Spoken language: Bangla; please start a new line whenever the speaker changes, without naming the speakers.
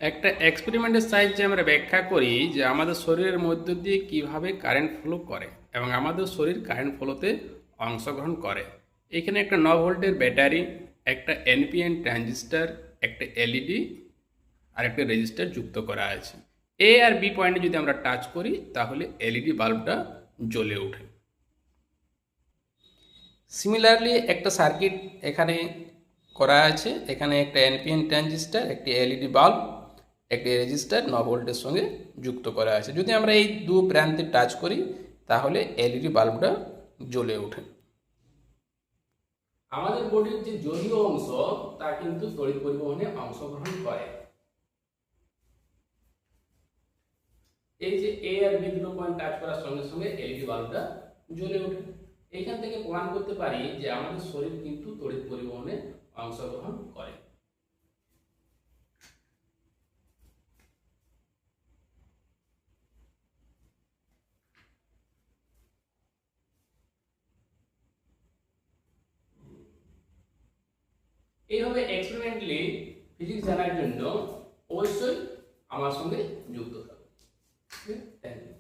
একটা এক্সপেরিমেন্টের সাহায্যে আমরা ব্যাখ্যা করি যে আমাদের শরীরের মধ্য দিয়ে কিভাবে কারেন্ট ফ্লো করে এবং আমাদের শরীর কারেন্ট ফ্লোতে অংশগ্রহণ করে। এখানে একটা 9 ভোল্টের ব্যাটারি, একটা এনপিএন ট্রানজিস্টর, একটা এলইডি আর একটা রেজিস্টার যুক্ত করা আছে। এ আর বি পয়েন্টে যদি আমরা টাচ করি তাহলে এলইডি বাল্বটা জ্বলে ওঠে। সিমিলারলি একটা সার্কিট এখানে করা আছে। এখানে একটা এনপিএন ট্রানজিস্টর, একটি এলইডি বাল্ব, একটি রেজিস্টার 9 ভোল্টের সঙ্গে যুক্ত করা আছে। যদি আমরা এই দু প্রান্তে টাচ করি তাহলে এলইডি বাল্বটা জ্বলে ওঠে। আমাদের বডির যে জলীয় অংশ তা কিন্তু তড়িৎ পরিবহনে অংশগ্রহণ করে। এই যে এ আর বি দুটো পয়েন্ট টাচ করার সঙ্গে সঙ্গে এলইডি বাল্বটা জ্বলে ওঠে। এইখান থেকে প্রমাণ করতে পারি যে আমাদের শরীর কিন্তু তড়িৎ পরিবহনে অংশগ্রহণ করে। এইভাবে এক্সপেরিমেন্টালি ফিজিক্স জানার জন্য অবশ্যই আমার সঙ্গে যুক্ত থাকুন। Thank you.